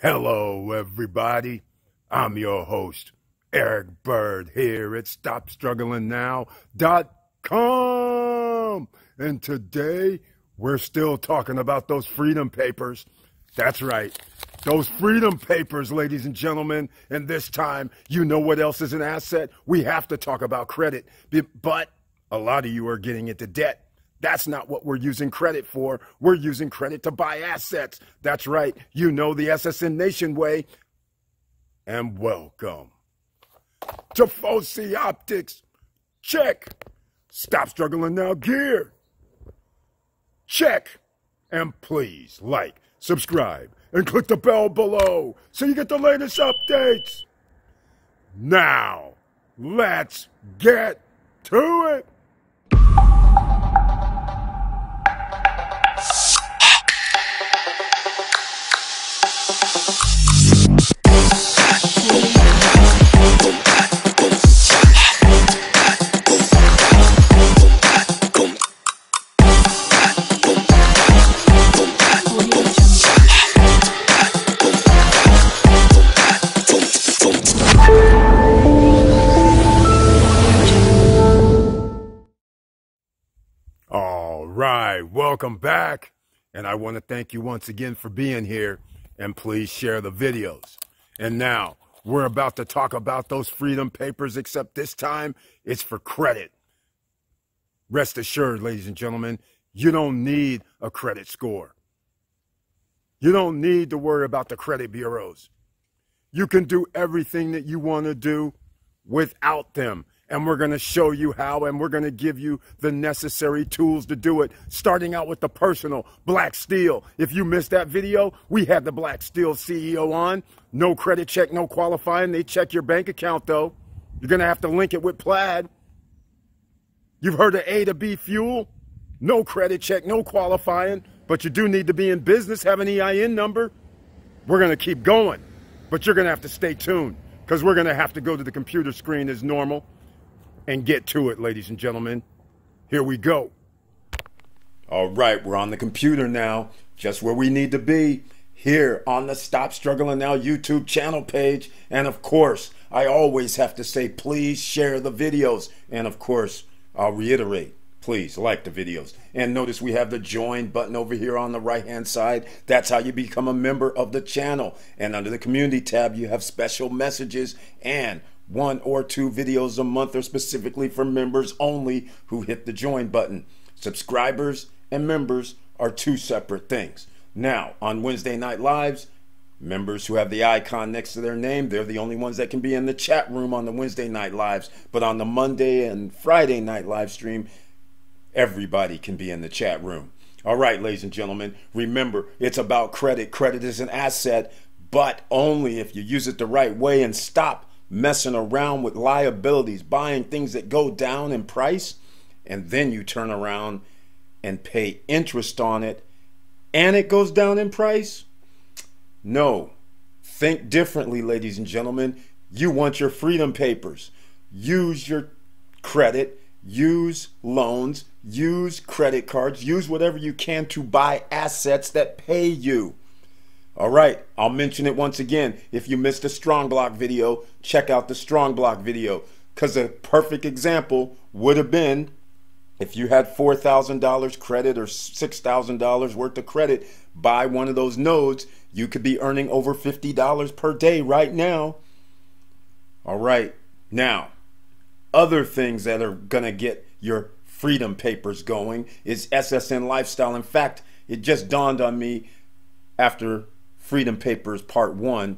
Hello, everybody. I'm your host, Eric Bird, here at StopStrugglingNow.com. And today, we're still talking about those freedom papers. That's right, those freedom papers, ladies and gentlemen. And this time, you know what else is an asset? We have to talk about credit. But a lot of you are getting into debt. That's not what we're using credit for. We're using credit to buy assets. That's right. You know the SSN Nation way. And welcome to Foci Optics. Check. Stop struggling now gear. Check. And please like, subscribe, and click the bell below so you get the latest updates. Now, let's get to it. Welcome back, and I want to thank you once again for being here, and please share the videos. And now we're about to talk about those freedom papers, except this time it's for credit. Rest assured, ladies and gentlemen, you don't need a credit score. You don't need to worry about the credit bureaus. You can do everything that you want to do without them. And we're going to show you how, and we're going to give you the necessary tools to do it, starting out with the personal Black Steel. If you missed that video, we had the Black Steel CEO on. No credit check, no qualifying. They check your bank account, though. You're going to have to link it with Plaid. You've heard of A to B fuel? No credit check, no qualifying, but you do need to be in business, have an EIN number. We're going to keep going, but you're going to have to stay tuned because we're going to have to go to the computer screen as normal and get to it, ladies and gentlemen. Here we go. All right, we're on the computer now, just where we need to be, here on the Stop Struggling Now YouTube channel page. And of course, I always have to say, please share the videos. And of course, I'll reiterate, please like the videos. And notice we have the join button over here on the right-hand side. That's how you become a member of the channel. And under the community tab, you have special messages and 1 or 2 videos a month are specifically for members only who hit the join button. Subscribers and members are 2 separate things. Now, on Wednesday Night Lives, members who have the icon next to their name, they're the only ones that can be in the chat room on the Wednesday Night Lives. But on the Monday and Friday night live stream, everybody can be in the chat room. All right, ladies and gentlemen, remember, it's about credit. Credit is an asset, but only if you use it the right way and stop messing around with liabilities, buying things that go down in price, and then you turn around and pay interest on it, and it goes down in price. No, think differently, ladies and gentlemen. You want your freedom papers. Use your credit, use loans, use credit cards, use whatever you can to buy assets that pay you. All right, I'll mention it once again. If you missed a Strong Block video, check out the Strong Block video, because a perfect example would have been if you had $4,000 credit or $6,000 worth of credit, buy one of those nodes, you could be earning over $50 per day right now. All right, now, other things that are going to get your freedom papers going is SSN Lifestyle. In fact, it just dawned on me after Freedom Papers Part 1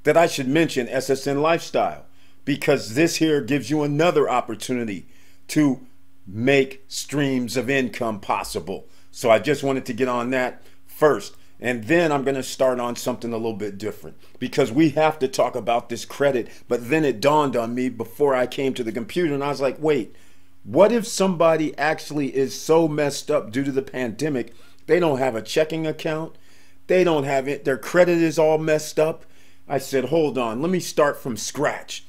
that I should mention SSN Lifestyle, because this here gives you another opportunity to make streams of income possible. So I just wanted to get on that first, and then I'm going to start on something a little bit different, because we have to talk about this credit. But then it dawned on me before I came to the computer, and I was like, wait, what if somebody actually is so messed up due to the pandemic, they don't have a checking account, they don't have it, their credit is all messed up? I said, hold on, let me start from scratch.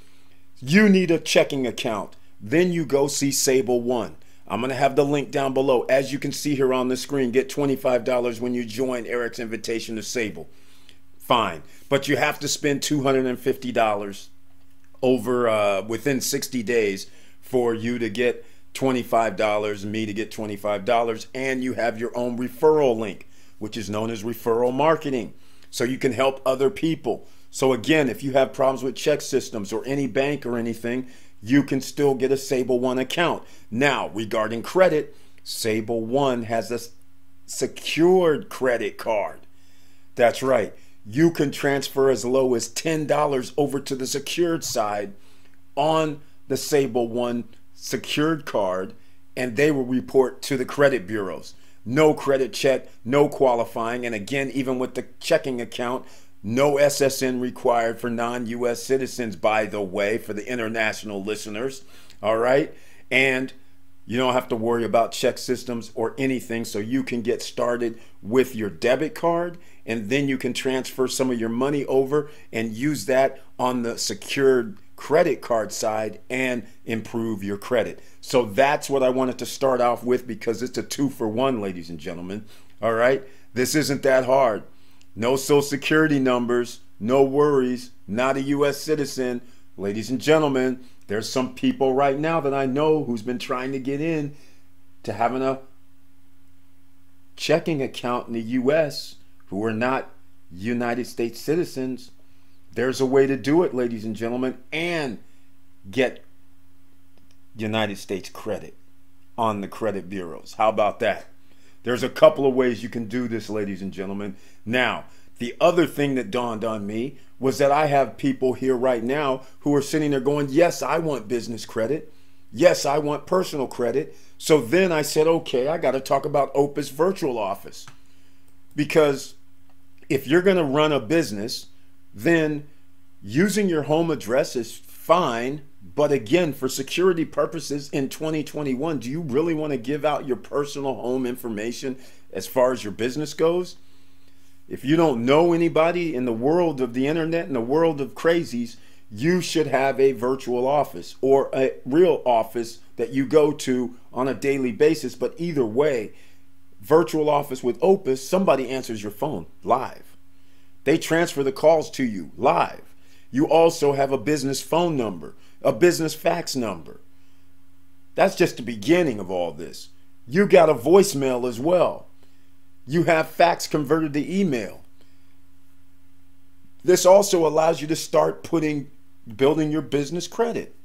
You need a checking account. Then you go see Sable One. I'm going to have the link down below. As you can see here on the screen, get $25 when you join Eric's invitation to Sable. fine. But you have to spend $250 over within 60 days for you to get $25, me to get $25, and you have your own referral link, which is known as referral marketing. So you can help other people. So again, if you have problems with check systems or any bank or anything, you can still get a Sable One account. Now, regarding credit, Sable One has a secured credit card. That's right. You can transfer as low as $10 over to the secured side on the Sable One secured card, and they will report to the credit bureaus. No credit check, no qualifying, and again, even with the checking account, no SSN required for non-US citizens, by the way, for the international listeners. All right. And you don't have to worry about check systems or anything. So you can get started with your debit card, and then you can transfer some of your money over and use that on the secured credit card side and improve your credit. So that's what I wanted to start off with, because it's a 2-for-1, ladies and gentlemen. All right. This isn't that hard. No social security numbers, no worries, not a US citizen. Ladies and gentlemen, there's some people right now that I know who's been trying to get in to having a checking account in the US who are not United States citizens. There's a way to do it, ladies and gentlemen, and get United States credit on the credit bureaus. How about that? There's a couple of ways you can do this, ladies and gentlemen. Now, the other thing that dawned on me was that I have people here right now who are sitting there going, yes, I want business credit. Yes, I want personal credit. So then I said, okay, I got to talk about Opus Virtual Office. Because if you're going to run a business, then using your home address is fine. But again, for security purposes in 2021, do you really want to give out your personal home information as far as your business goes? If you don't know anybody in the world of the internet, in the world of crazies, you should have a virtual office or a real office that you go to on a daily basis. But either way, virtual office with Opus, somebody answers your phone live. They transfer the calls to you live. You also have a business phone number, a business fax number. That's just the beginning of all this. You got a voicemail as well. You have fax converted to email. This also allows you to start building your business credit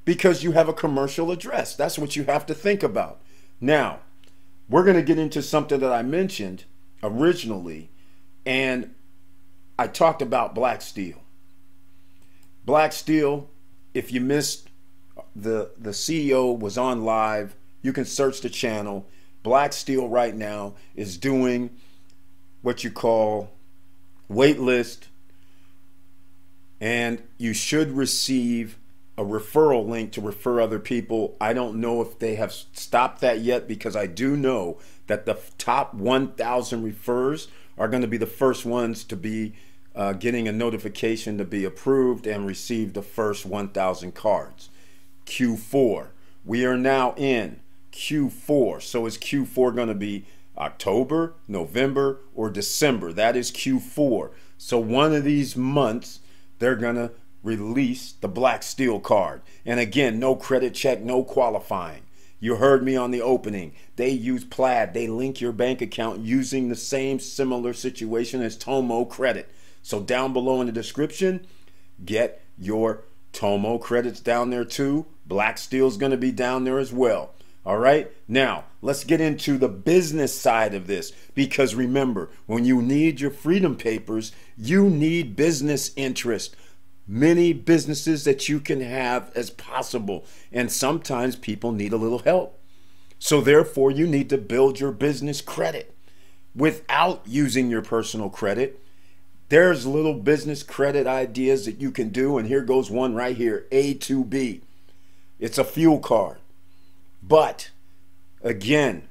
because you have a commercial address. That's what you have to think about. Now, we're going to get into something that I mentioned originally, and I talked about Black Steel. Black Steel, if you missed, the CEO was on live. You can search the channel. Black Steel right now is doing what you call wait list, and you should receive a referral link to refer other people. I don't know if they have stopped that yet, because I do know that the top 1,000 refers are going to be the first ones to be getting a notification to be approved and receive the first 1,000 cards. Q4. We are now in Q4. So is Q4 going to be October, November, or December? That is Q4. So one of these months, they're going to release the Black Steel card. And again, no credit check, no qualifying. You heard me on the opening. They use Plaid. They link your bank account using the same similar situation as Tomo credit. So down below in the description, get your Tomo credits down there too. Black Steel's going to be down there as well. All right. Now, let's get into the business side of this, because remember, when you need your freedom papers, you need business interest. Many businesses that you can have as possible. And sometimes people need a little help. So therefore, you need to build your business credit without using your personal credit. There's little business credit ideas that you can do. And here goes one right here, A2B. It's a fuel card. But again,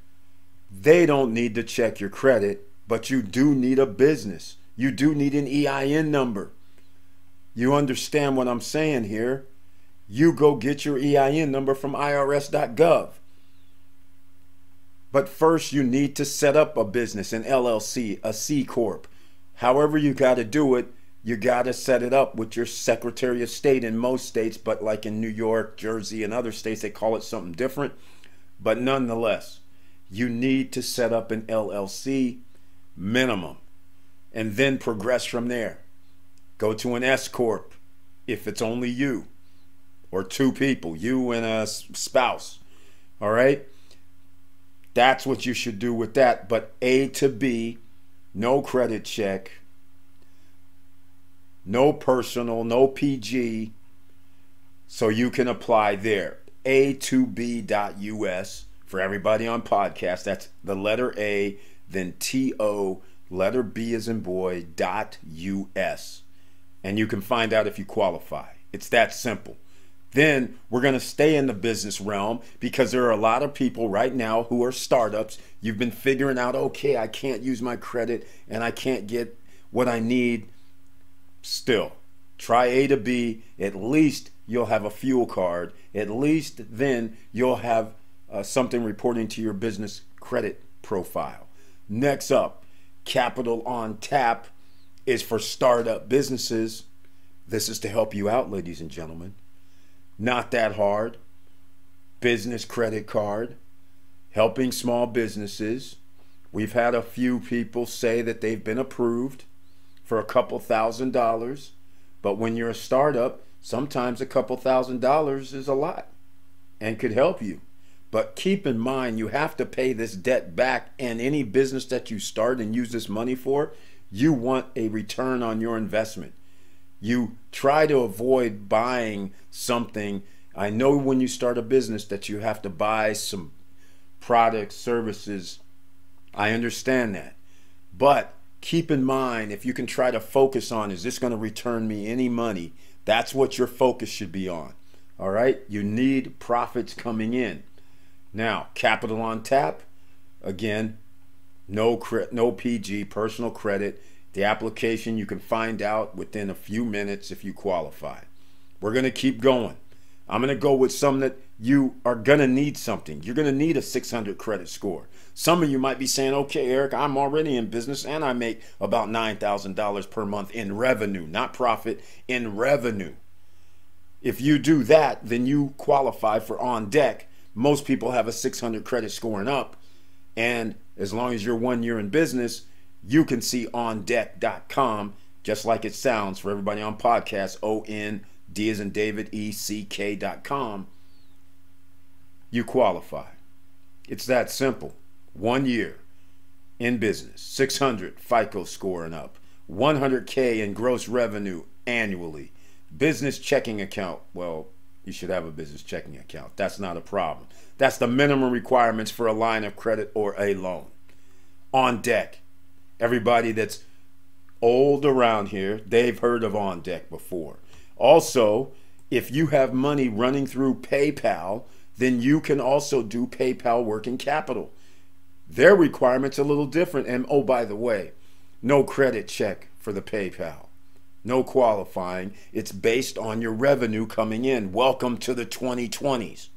they don't need to check your credit, but you do need a business. You do need an EIN number. You understand what I'm saying here? You go get your EIN number from irs.gov. But first you need to set up a business, an LLC, a C Corp, However you got to do it, you got to set it up with your Secretary of State in most states, but like in New York, Jersey, and other states, they call it something different. But nonetheless, you need to set up an LLC minimum and then progress from there. Go to an S Corp if it's only you or two people, you and a spouse. All right? That's what you should do with that. But A to B, no credit check, no personal, no PG, so you can apply there. A2B.us for everybody on podcast. That's the letter A, then TO, letter B as in boy, .us. And you can find out if you qualify. It's that simple. Then we're going to stay in the business realm because there are a lot of people right now who are startups. You've been figuring out, okay, I can't use my credit and I can't get what I need. Still, try A to B. At least you'll have a fuel card. At least then you'll have something reporting to your business credit profile. Next up, Capital on Tap is for startup businesses. This is to help you out, ladies and gentlemen. Not that hard. Business credit card, helping small businesses. We've had a few people say that they've been approved for a couple $1,000s. But when you're a startup, sometimes a couple $1,000s is a lot and could help you. But keep in mind, you have to pay this debt back, and any business that you start and use this money for, you want a return on your investment. You try to avoid buying something. I know when you start a business that you have to buy some products, services. I understand that. But keep in mind, if you can try to focus on, is this going to return me any money? That's what your focus should be on. All right? You need profits coming in. Now, Capital on Tap, again, no PG, personal credit. The application, you can find out within a few minutes if you qualify. We're going to keep going. I'm going to go with some that you are going to need something. You're going to need a 600 credit score. Some of you might be saying, okay, Eric, I'm already in business and I make about $9,000 per month in revenue, not profit, in revenue. If you do that, then you qualify for On Deck. Most people have a 600 credit score and up. And as long as you're 1 year in business, you can see ondeck.com, just like it sounds for everybody on podcast, O-N-D as in David, E-C-K.com. You qualify. It's that simple. 1 year in business, 600 FICO score and up, 100K in gross revenue annually, business checking account. Well, you should have a business checking account. That's not a problem. That's the minimum requirements for a line of credit or a loan. On Deck. Everybody that's old around here, they've heard of On Deck before. Also, if you have money running through PayPal, then you can also do PayPal working capital. Their requirements are a little different. And oh, by the way, no credit check for the PayPal. No qualifying. It's based on your revenue coming in. Welcome to the 2020s.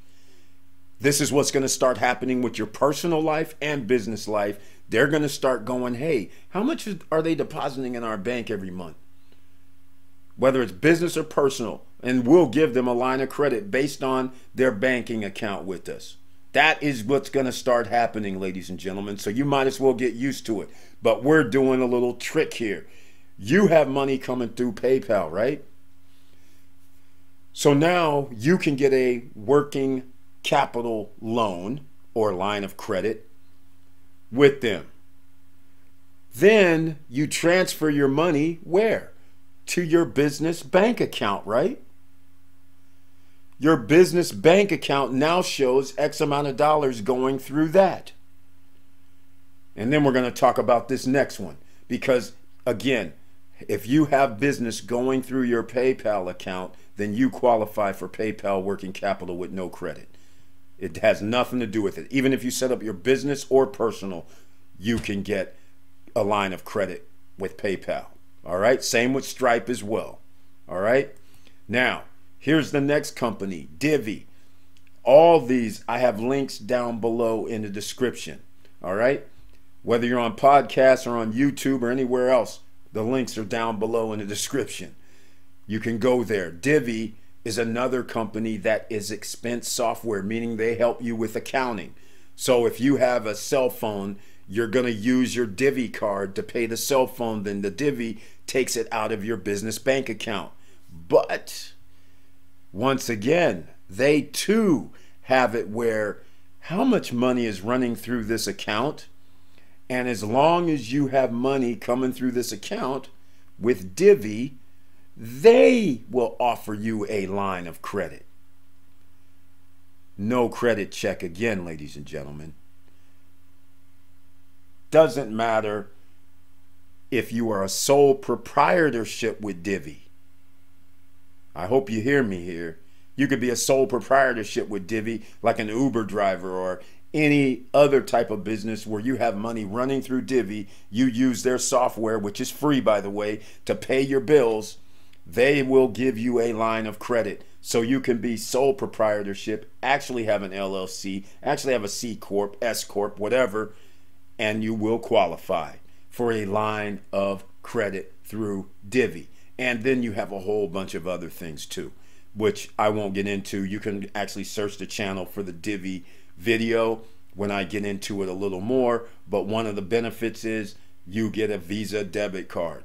This is what's going to start happening with your personal life and business life. They're going to start going, hey, how much are they depositing in our bank every month? Whether it's business or personal. And we'll give them a line of credit based on their banking account with us. That is what's going to start happening, ladies and gentlemen. So you might as well get used to it. But we're doing a little trick here. You have money coming through PayPal, right? So now you can get a working capital loan or line of credit with them. Then you transfer your money where? To your business bank account, right? Your business bank account now shows X amount of dollars going through that. And then we're going to talk about this next one. Because, again, if you have business going through your PayPal account, then you qualify for PayPal working capital with no credit. It has nothing to do with it. Even if you set up your business or personal, you can get a line of credit with PayPal. All right? Same with Stripe as well. All right? Now, here's the next company, Divi. All these, I have links down below in the description. All right? Whether you're on podcasts or on YouTube or anywhere else, The links are down below in the description. You can go there. Divi is another company that is expense software, meaning they help you with accounting. So if you have a cell phone, you're going to use your Divi card to pay the cell phone, then the Divi takes it out of your business bank account. But once again, they too have it where how much money is running through this account, and as long as you have money coming through this account with Divi, they will offer you a line of credit. No credit check again, ladies and gentlemen. Doesn't matter if you are a sole proprietorship with Divi. I hope you hear me here. You could be a sole proprietorship with Divi, like an Uber driver or any other type of business where you have money running through Divi. You use their software, which is free, by the way, to pay your bills. They will give you a line of credit. So you can be sole proprietorship, actually have an LLC, actually have a C Corp, S Corp, whatever, and you will qualify for a line of credit through Divi. And then you have a whole bunch of other things too, which I won't get into. You can actually search the channel for the Divi video when I get into it a little more. But one of the benefits is you get a Visa debit card.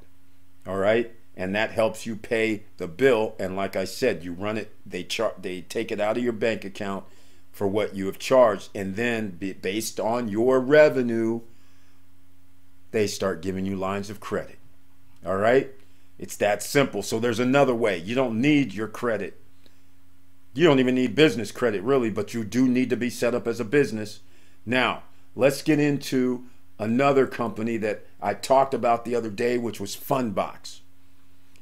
All right. And that helps you pay the bill. And like I said, you run it, they take it out of your bank account for what you have charged. And then based on your revenue, they start giving you lines of credit. All right. It's that simple. So there's another way. You don't need your credit. You don't even need business credit really, but you do need to be set up as a business. Now, let's get into another company that I talked about the other day, which was Funbox.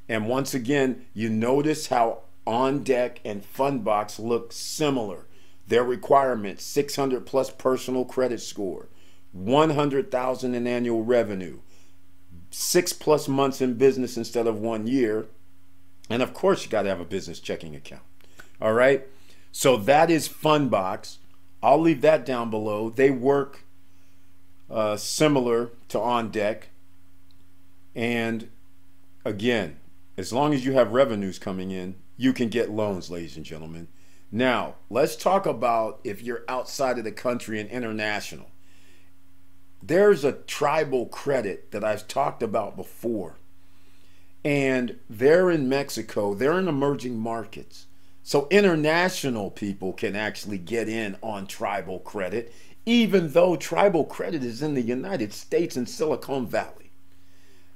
And once again, you notice how On Deck and Funbox look similar. Their requirements: 600 plus personal credit score, 100,000 in annual revenue, 6+ months in business instead of 1 year. And of course, you got to have a business checking account. All right. So that is Funbox. I'll leave that down below. They work similar to On Deck. And again, as long as you have revenues coming in, you can get loans, ladies and gentlemen. Now, let's talk about if you're outside of the country and international. There's a tribal credit that I've talked about before. And they're in Mexico. They're in emerging markets. So international people can actually get in on tribal credit, even though tribal credit is in the United States and Silicon Valley.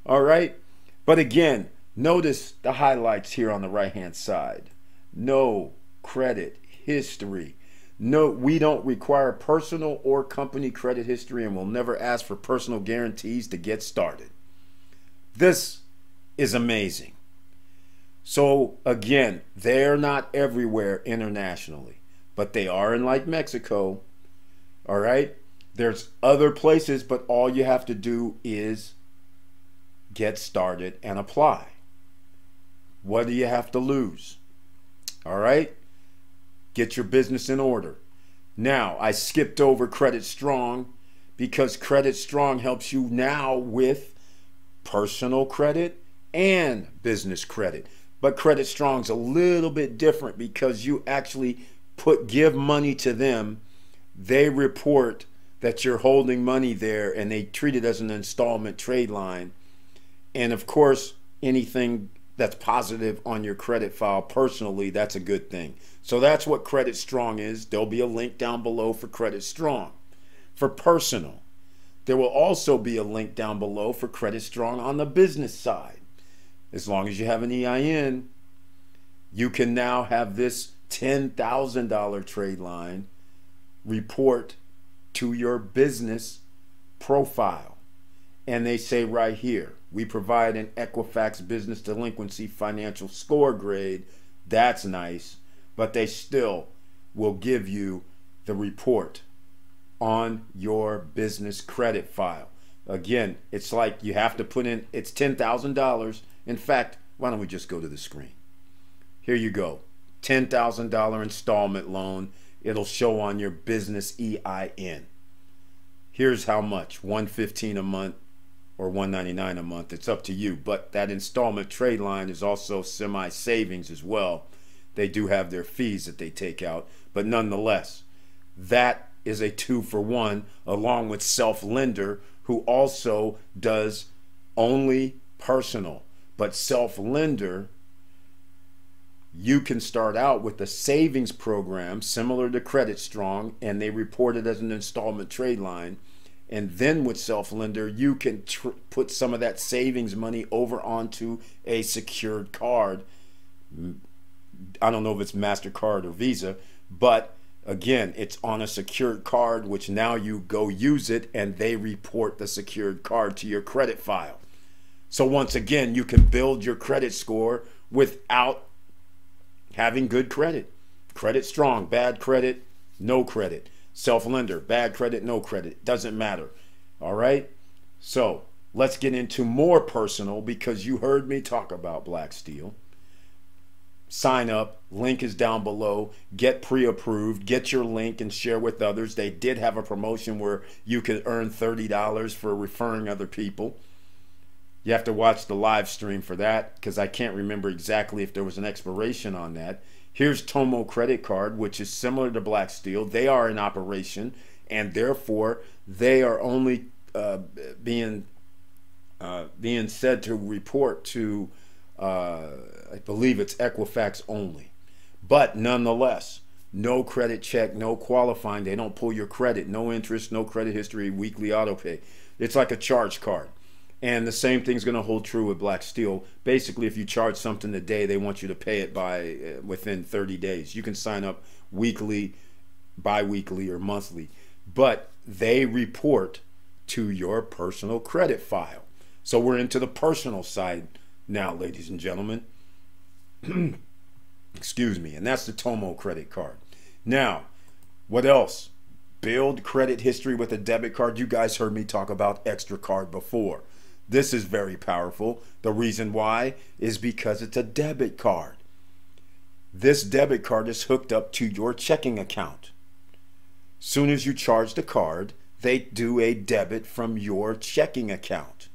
All right. But again, notice the highlights here on the right-hand side. No credit history. No, we don't require personal or company credit history, and we'll never ask for personal guarantees to get started. This is amazing. So again, they're not everywhere internationally, but they are in like Mexico. All right. There's other places, but all you have to do is get started and apply. What do you have to lose? All right. Get your business in order. Now, I skipped over Credit Strong because Credit Strong helps you now with personal credit and business credit. But Credit Strong's a little bit different because you actually give money to them. They report that you're holding money there and they treat it as an installment trade line. And of course, anything that's positive on your credit file personally, that's a good thing. So that's what Credit Strong is. There'll be a link down below for Credit Strong. For personal, there will also be a link down below for Credit Strong on the business side. As long as you have an EIN, you can now have this $10,000 trade line report to your business profile. And they say right here, we provide an Equifax business delinquency financial score grade. That's nice. But they still will give you the report on your business credit file. Again, it's like you have to put in, it's $10,000. In fact, why don't we just go to the screen? Here you go. $10,000 installment loan. It'll show on your business EIN. Here's how much. $115 a month. or $199 a month. It's up to you. But that installment trade line is also semi-savings as well. They do have their fees that they take out, but nonetheless, that is a 2-for-1, along with Self-Lender, who also does only personal. But Self-Lender, you can start out with a savings program similar to Credit Strong, and they report it as an installment trade line. And then with Self-Lender, you can put some of that savings money over onto a secured card. I don't know if it's MasterCard or Visa, but again, it's on a secured card, which now you go use it and they report the secured card to your credit file. So once again, you can build your credit score without having good credit. Credit Strong, bad credit, no credit. Self-Lender, bad credit, no credit. Doesn't matter. All right? So let's get into more personal, because you heard me talk about Black Steel. Sign up. Link is down below. Get pre-approved. Get your link and share with others. They did have a promotion where you could earn $30 for referring other people. You have to watch the live stream for that, because I can't remember exactly if there was an expiration on that. Here's Tomo Credit Card, which is similar to Black Steel. They are in operation, and therefore they are only being said to report to, I believe it's Equifax only. But nonetheless, no credit check, no qualifying. They don't pull your credit. No interest, no credit history, weekly auto pay. It's like a charge card. And the same thing's going to hold true with Black Steel. Basically, if you charge something today, they want you to pay it by within 30 days. You can sign up weekly, bi-weekly, or monthly. But they report to your personal credit file. So we're into the personal side now, ladies and gentlemen. Excuse me. And that's the Tomo Credit Card. Now, what else? Build credit history with a debit card. You guys heard me talk about Extra Card before. This is very powerful. The reason why is because it's a debit card. This debit card is hooked up to your checking account. Soon as you charge the card, they do a debit from your checking account.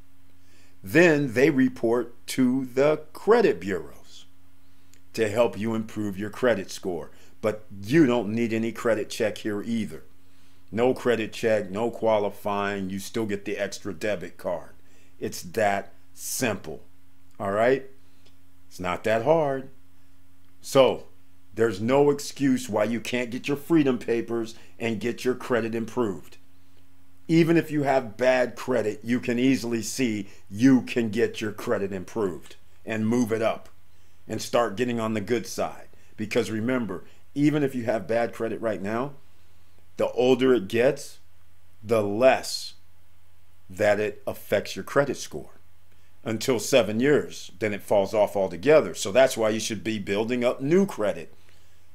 Then they report to the credit bureaus to help you improve your credit score. But you don't need any credit check here either. No credit check, no qualifying. You still get the extra debit card. It's that simple. All right? It's not that hard. So there's no excuse why you can't get your freedom papers and get your credit improved. Even if you have bad credit, you can easily see you can get your credit improved and move it up and start getting on the good side. Because remember, even if you have bad credit right now, the older it gets, the less that it affects your credit score. Until 7 years, then it falls off altogether. So that's why you should be building up new credit.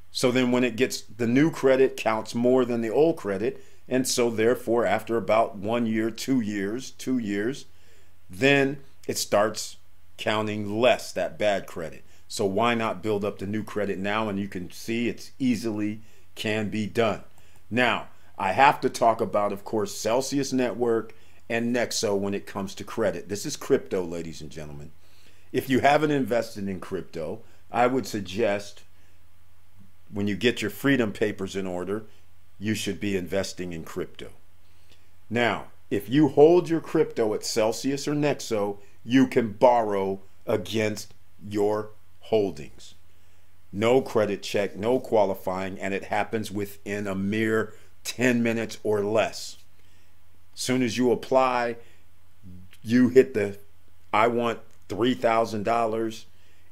So then when it gets, the new credit counts more than the old credit. And so therefore, after about 1 year, 2 years, then it starts counting less, that bad credit. So why not build up the new credit now? And you can see it's easily can be done. Now, I have to talk about, of course, Celsius Network and Nexo when it comes to credit. This is crypto, ladies and gentlemen. If you haven't invested in crypto, I would suggest when you get your freedom papers in order, you should be investing in crypto. Now, if you hold your crypto at Celsius or Nexo, you can borrow against your holdings. No credit check, no qualifying, and it happens within a mere 10 minutes or less. Soon as you apply, you hit the, I want $3,000.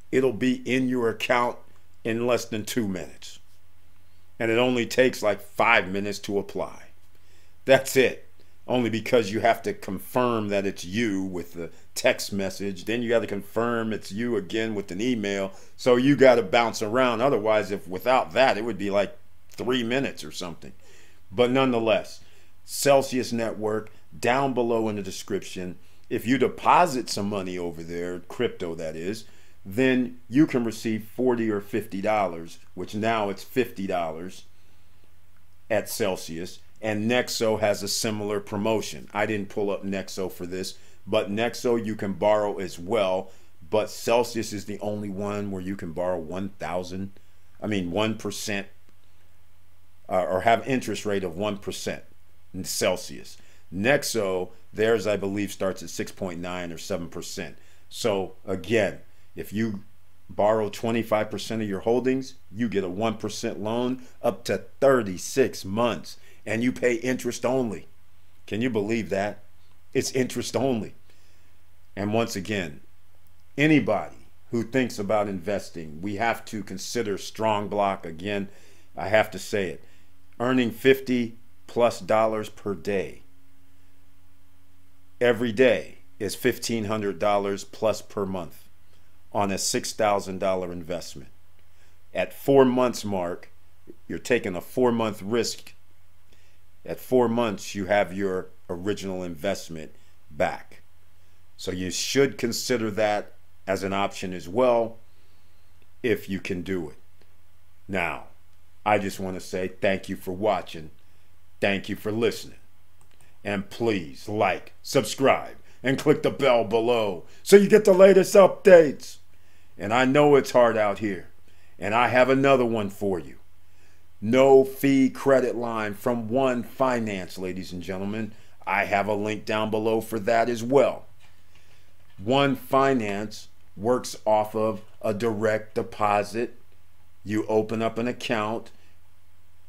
It'll be in your account in less than 2 minutes. And it only takes like 5 minutes to apply. That's it. Only because you have to confirm that it's you with the text message. Then you got to confirm it's you again with an email. So you got to bounce around. Otherwise, if without that, it would be like 3 minutes or something. But nonetheless, Celsius Network, down below in the description. If you deposit some money over there, crypto that is, then you can receive $40 or $50, which now it's $50 at Celsius. And Nexo has a similar promotion. I didn't pull up Nexo for this, but Nexo you can borrow as well. But Celsius is the only one where you can borrow 1%, or have interest rate of 1% in Celsius. Nexo, theirs I believe starts at 6.9 or 7%. So again, if you borrow 25% of your holdings, you get a 1% loan up to 36 months, and you pay interest only. Can you believe that? It's interest only. And once again, anybody who thinks about investing, we have to consider strong block. Again, I have to say it. Earning $50+ per day every day is $1,500 plus per month on a $6,000 investment. At 4 months mark, you're taking a 4-month risk. At 4 months, you have your original investment back. So you should consider that as an option as well, if you can do it. Now, I just want to say thank you for watching. Thank you for listening. And please like, subscribe, and click the bell below so you get the latest updates. And I know it's hard out here, and I have another one for you. No fee credit line from One Finance, ladies and gentlemen. I have a link down below for that as well. One Finance works off of a direct deposit. You open up an account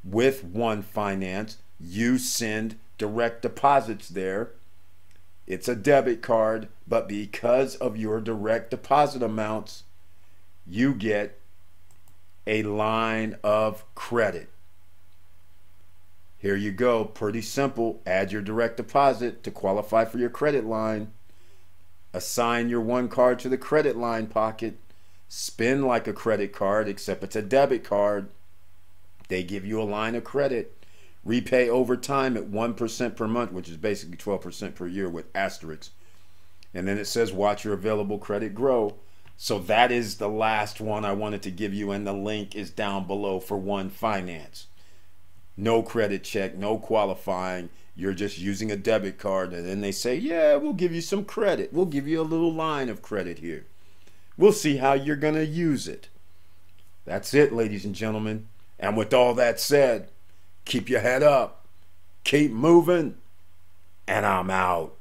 with One Finance. You send direct deposits there. It's a debit card, but because of your direct deposit amounts, you get a line of credit. Here you go. Pretty simple. Add your direct deposit to qualify for your credit line. Assign your one card to the credit line pocket. Spend like a credit card, except it's a debit card. They give you a line of credit. Repay over time at 1% per month, which is basically 12% per year with asterisks. And then it says watch your available credit grow. So that is the last one I wanted to give you, and the link is down below for One Finance. No credit check, no qualifying. You're just using a debit card, and then they say, yeah, we'll give you some credit. We'll give you a little line of credit here. We'll see how you're going to use it. That's it, ladies and gentlemen. And with all that said, keep your head up, keep moving, and I'm out.